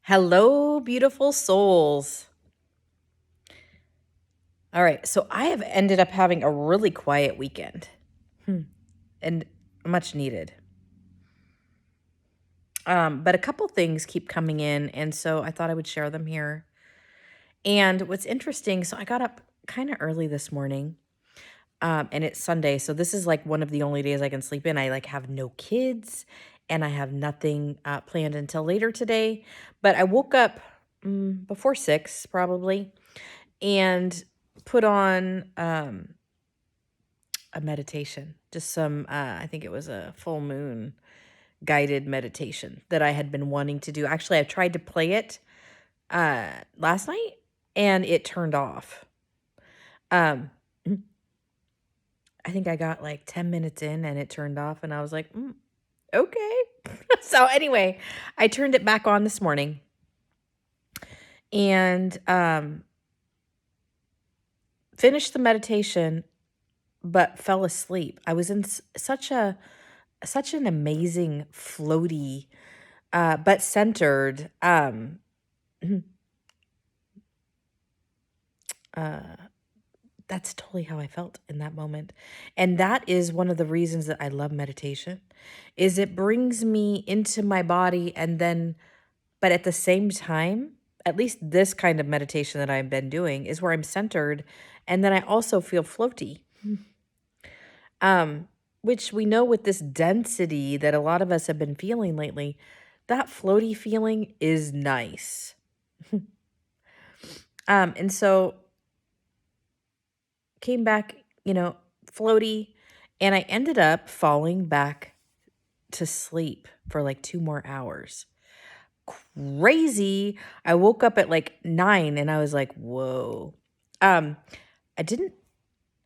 Hello, beautiful souls. All right, so I have ended up having a really quiet weekend and much needed. But a couple things keep coming in, and so I thought I would share them here. And what's interesting, so I got up kind of early this morning, and it's Sunday, so this is like one of the only days I can sleep in. I like have no kids, and I have nothing planned until later today. But I woke up before 6 probably, and put on a meditation, just some I think it was a full moon guided meditation that I had been wanting to do. Actually, I tried to play it last night and it turned off. Um I think I got like 10 minutes in and it turned off and I was like, okay. So anyway, I turned it back on this morning and finished the meditation but fell asleep. I was in such an amazing floaty but centered uh that's totally how I felt in that moment. And that is one of the reasons that I love meditation is it brings me into my body and then but at the same time, at least this kind of meditation that I've been doing is where I'm centered and then I also feel floaty. Um which we know with this density that a lot of us have been feeling lately, that floaty feeling is nice. And so came back, floaty, and I ended up falling back to sleep for like 2 more hours. Crazy. I woke up at like 9 and I was like, "Whoa." Um, I didn't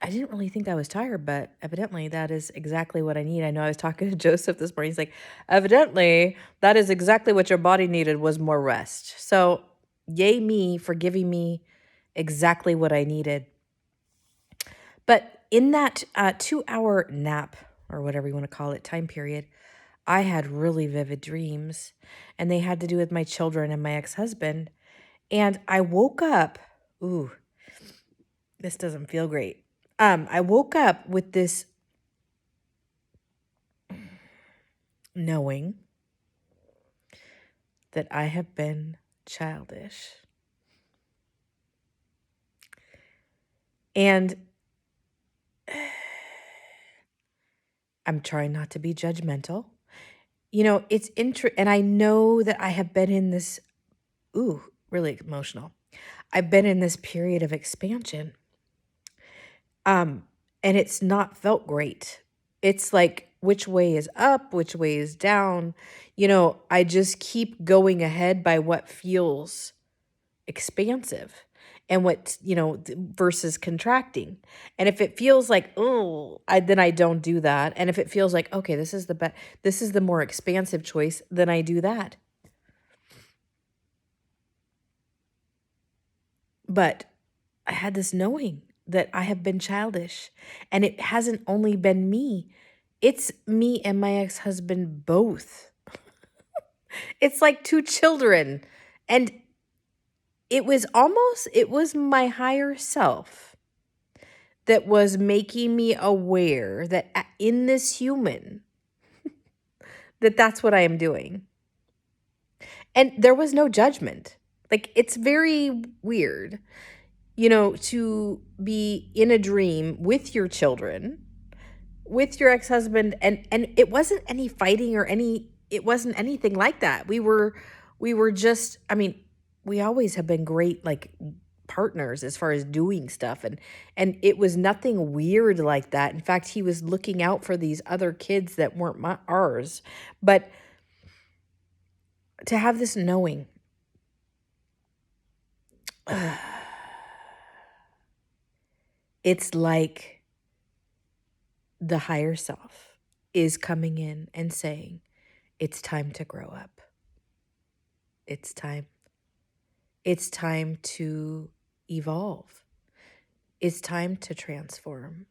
I didn't really think I was tired, but evidently that is exactly what I need. I know I was talking to Joseph this morning. He's like, "Evidently, that is exactly what your body needed was more rest." So, yay me for giving me exactly what I needed. But in that 2 hour nap, or whatever you want to call it, time period, I had really vivid dreams, and they had to do with my children and my ex husband. And I woke up, ooh, this doesn't feel great. I woke up with this knowing that I have been childish. And I'm trying not to be judgmental. It's and I know that I have been in this, ooh, really emotional. I've been in this period of expansion. Um, and it's not felt great. It's like which way is up, which way is down. I just keep going ahead by what feels expansive and what, versus contracting. And if it feels like, oh, then I don't do that. And if it feels like, okay, this is the more expansive choice, then I do that. But I had this knowing that I have been childish, and it hasn't only been me. It's me and my ex-husband both. It's like two children. And it was my higher self that was making me aware that in this human, that that's what I am doing. And there was no judgment. Like, it's very weird, to be in a dream with your children, with your ex-husband, and it wasn't any fighting or it wasn't anything like that. We were just, I mean, we always have been great like partners as far as doing stuff, and it was nothing weird like that. In fact, he was looking out for these other kids that weren't ours. But to have this knowing, it's like the higher self is coming in and saying, it's time to grow up. It's time. It's time to evolve. It's time to transform.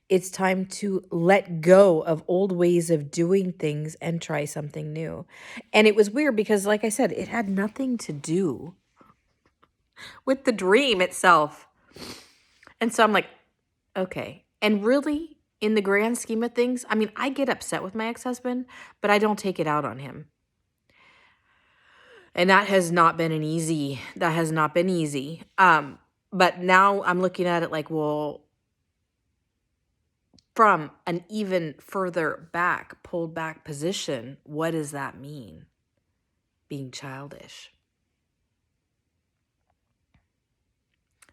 It's time to let go of old ways of doing things and try something new. And it was weird because, like I said, it had nothing to do with the dream itself. And so I'm like, okay. And really, in the grand scheme of things, I mean, I get upset with my ex-husband, but I don't take it out on him. And that has not been easy. But now I'm looking at it like, well, from an even further back, pulled back position, what does that mean? Being childish.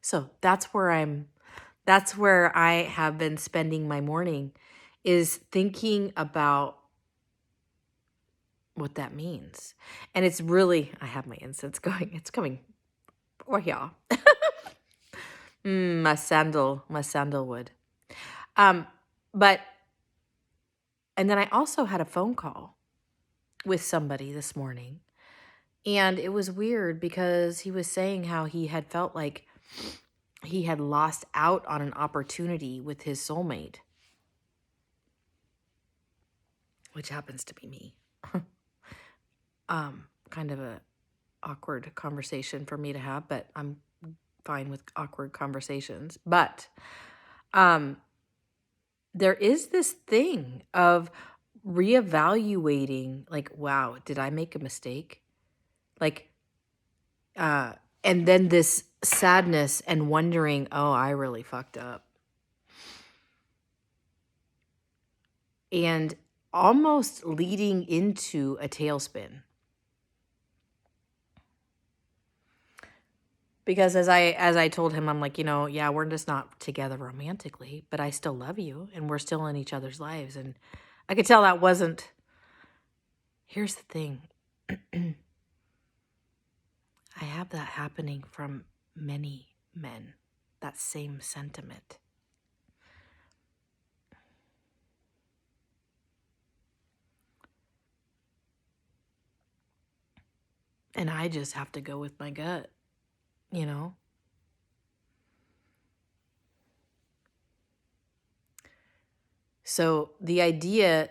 So that's where I have been spending my morning, is thinking about what that means. And it's really, I have my incense going. It's coming. Oh, yeah. My sandalwood. But, and then I also had a phone call with somebody this morning. And it was weird because he was saying how he had felt like he had lost out on an opportunity with his soulmate, which happens to be me. Kind of a awkward conversation for me to have, but I'm fine with awkward conversations. But there is this thing of reevaluating, like, wow, did I make a mistake? Like, and then this sadness and wondering, oh, I really fucked up. And almost leading into a tailspin. Because as I told him, I'm like, yeah, we're just not together romantically, but I still love you and we're still in each other's lives. And I could tell that wasn't. Here's the thing. I have that happening from many men, that same sentiment. And I just have to go with my gut, So the idea,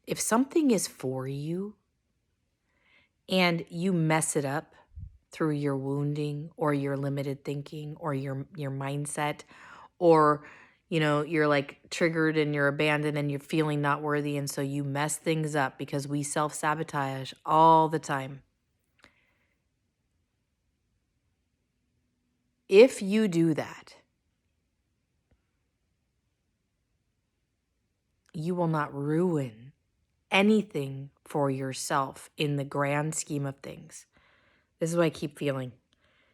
if something is for you and you mess it up through your wounding or your limited thinking or your mindset, or you're like triggered and you're abandoned and you're feeling not worthy, and so you mess things up because we self-sabotage all the time. If you do that, you will not ruin anything for yourself in the grand scheme of things. This is what I keep feeling.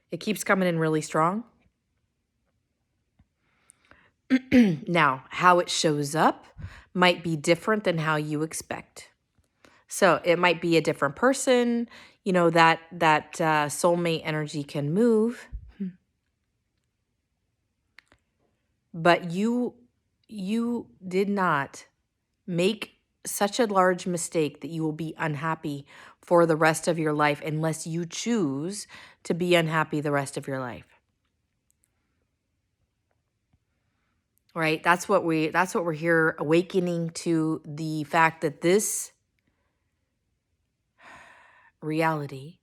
It keeps coming in really strong. Now, how it shows up might be different than how you expect. So it might be a different person, that soulmate energy can move. But you did not make such a large mistake that you will be unhappy for the rest of your life unless you choose to be unhappy the rest of your life. Right? That's what we're here, awakening to the fact that this reality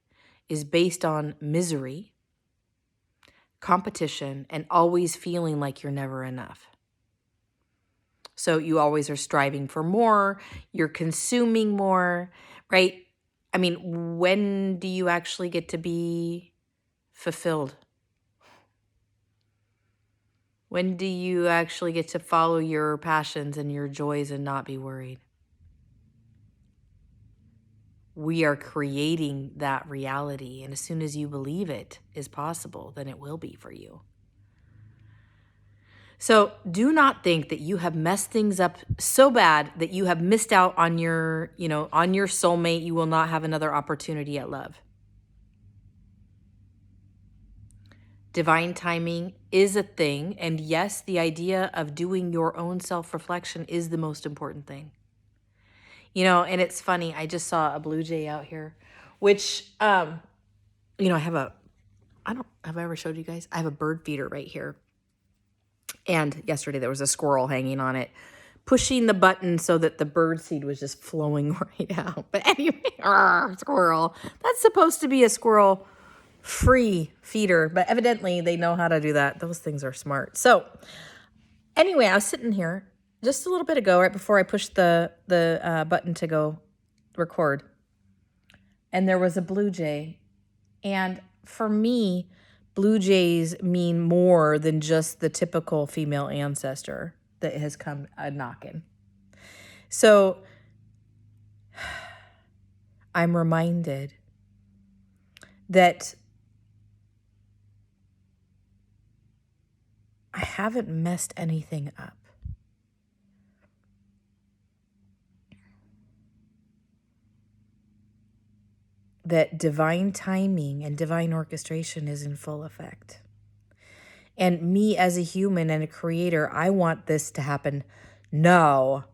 is based on misery, competition, and always feeling like you're never enough. So you always are striving for more, you're consuming more, right? I mean, when do you actually get to be fulfilled? When do you actually get to follow your passions and your joys and not be worried? We are creating that reality, and as soon as you believe it is possible, then it will be for you. So do not think that you have messed things up so bad that you have missed out on your soulmate. You will not have another opportunity at love. Divine timing is a thing. And yes, the idea of doing your own self-reflection is the most important thing. And it's funny. I just saw a blue jay out here, which, have I ever showed you guys? I have a bird feeder right here. And yesterday there was a squirrel hanging on it, pushing the button so that the bird seed was just flowing right out. But anyway, squirrel. That's supposed to be a squirrel free feeder, but evidently they know how to do that. Those things are smart. So anyway, I was sitting here just a little bit ago, right before I pushed the button to go record, and there was a blue jay. And for me, blue jays mean more than just the typical female ancestor that has come a knocking. So I'm reminded that I haven't messed anything up. That divine timing and divine orchestration is in full effect. And me as a human and a creator, I want this to happen now.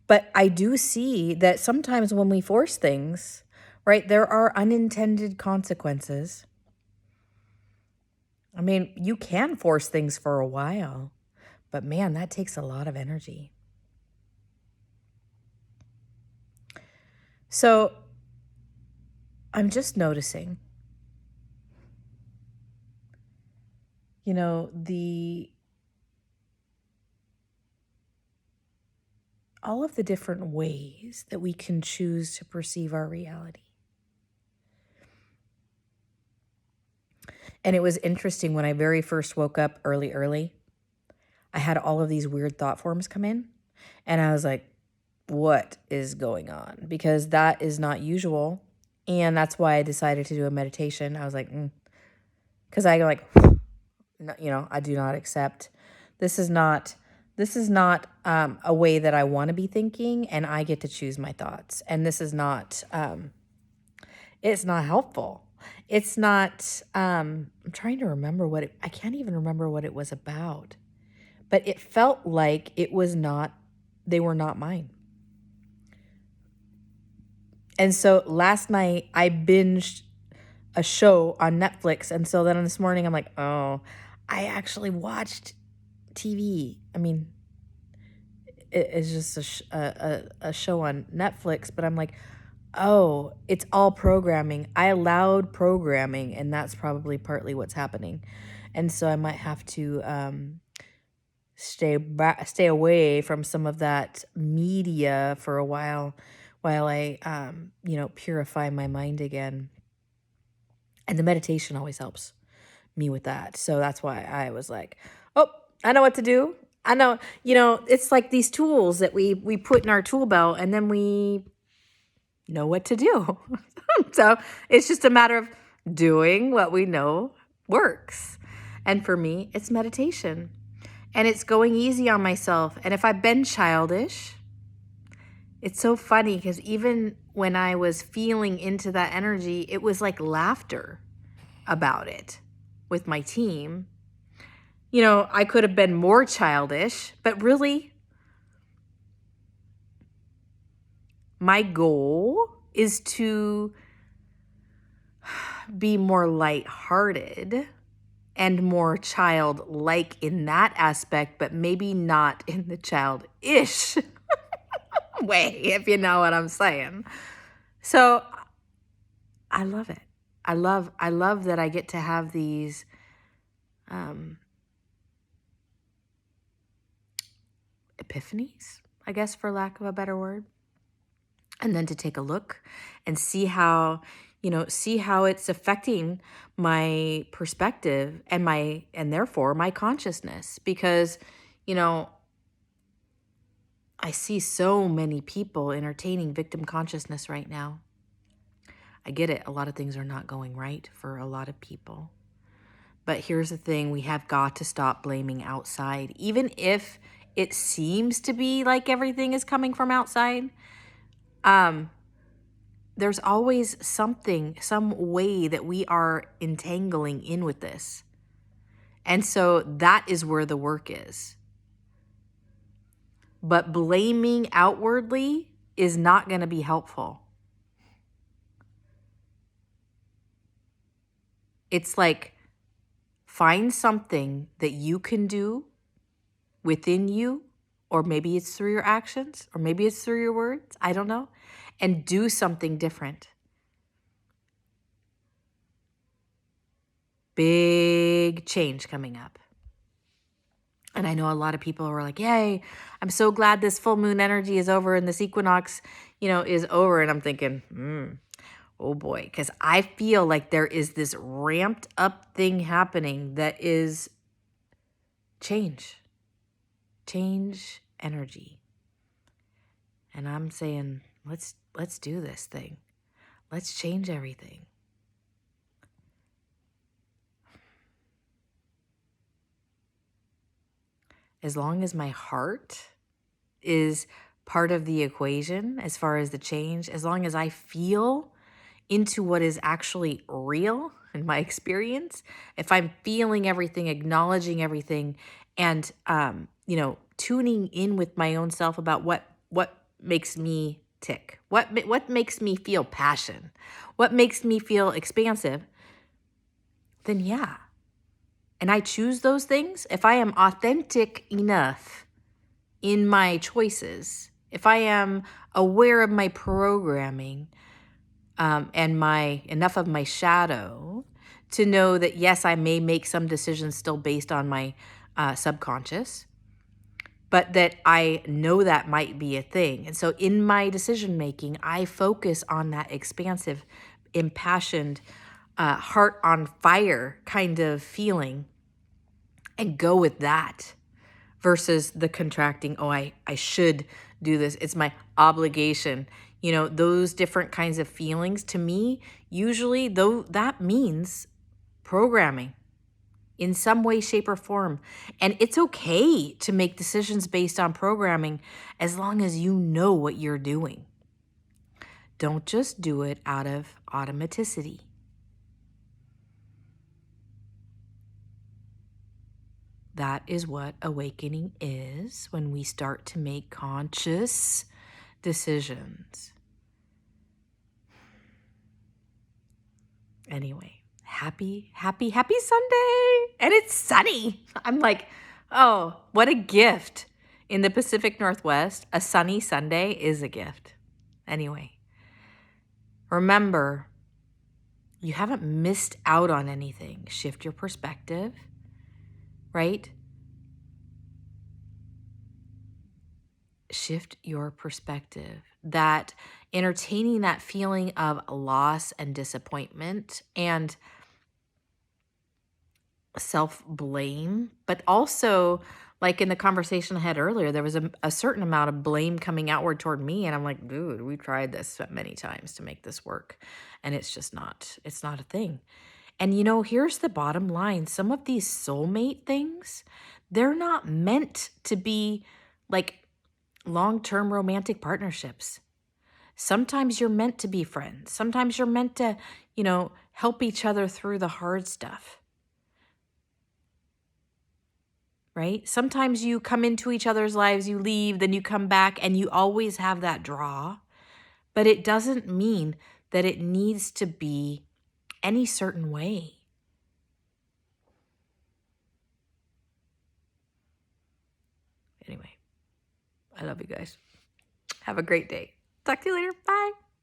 But I do see that sometimes when we force things, right, there are unintended consequences. I mean, you can force things for a while, but man, that takes a lot of energy. So I'm just noticing, you know, all of the different ways that we can choose to perceive our reality. And it was interesting when I very first woke up early, I had all of these weird thought forms come in, and I was like, what is going on? Because that is not usual. And that's why I decided to do a meditation. I was like, because I go like, no, you know, I do not accept. This is not a way that I want to be thinking, and I get to choose my thoughts. And this is not, it's not helpful. It's not, I'm trying to remember I can't even remember what it was about, but it felt like they were not mine. And so last night I binged a show on Netflix. And so then this morning I'm like, oh, I actually watched TV. I mean, it's just a show on Netflix, but I'm like, oh, it's all programming. I allowed programming, and that's probably partly what's happening. And so I might have to stay away from some of that media for a while I purify my mind again. And the meditation always helps me with that. So that's why I was like, oh, I know what to do. I know, it's like these tools that we put in our tool belt, and then we know what to do. So it's just a matter of doing what we know works. And for me, it's meditation. And it's going easy on myself. And if I've been childish, it's so funny because even when I was feeling into that energy, it was like laughter about it with my team. You know, I could have been more childish, but really, my goal is to be more lighthearted and more childlike in that aspect, but maybe not in the childish way, if you know what I'm saying. So I love it. I love that I get to have these epiphanies, I guess, for lack of a better word. And then to take a look and see how it's affecting my perspective and therefore my consciousness. Because, I see so many people entertaining victim consciousness right now. I get it. A lot of things are not going right for a lot of people. But here's the thing. We have got to stop blaming outside. Even if it seems to be like everything is coming from outside, there's always some way that we are entangling in with this. And so that is where the work is. But blaming outwardly is not going to be helpful. It's like, find something that you can do within you, or maybe it's through your actions, or maybe it's through your words, I don't know, and do something different. Big change coming up. And I know a lot of people are like, yay, I'm so glad this full moon energy is over and this equinox, is over. And I'm thinking, oh boy, because I feel like there is this ramped up thing happening that is change energy. And I'm saying, let's do this thing. Let's change everything. As long as my heart is part of the equation as far as the change, as long as I feel into what is actually real in my experience, if I'm feeling everything, acknowledging everything, and tuning in with my own self about what makes me tick, what makes me feel passion, what makes me feel expansive, then yeah. And I choose those things. If I am authentic enough in my choices, if I am aware of my programming, and enough of my shadow to know that yes, I may make some decisions still based on my subconscious, but that I know that might be a thing. And so in my decision making, I focus on that expansive, impassioned, heart on fire kind of feeling and go with that versus the contracting, oh, I should do this. It's my obligation. Those different kinds of feelings to me, usually though that means programming in some way, shape, or form. And it's okay to make decisions based on programming as long as you know what you're doing. Don't just do it out of automaticity. That is what awakening is when we start to make conscious decisions. Anyway, happy Sunday. And it's sunny. I'm like, oh, what a gift. In the Pacific Northwest, a sunny Sunday is a gift. Anyway, remember, you haven't missed out on anything. Shift your perspective, right? Shift your perspective. That entertaining that feeling of loss and disappointment and self-blame, but also like in the conversation I had earlier, there was a certain amount of blame coming outward toward me. And I'm like, dude, we tried this many times to make this work. And it's not a thing. And here's the bottom line. Some of these soulmate things, they're not meant to be like long-term romantic partnerships. Sometimes you're meant to be friends. Sometimes you're meant to, help each other through the hard stuff. Right? Sometimes you come into each other's lives, you leave, then you come back, and you always have that draw. But it doesn't mean that it needs to be any certain way. Anyway, I love you guys. Have a great day. Talk to you later. Bye.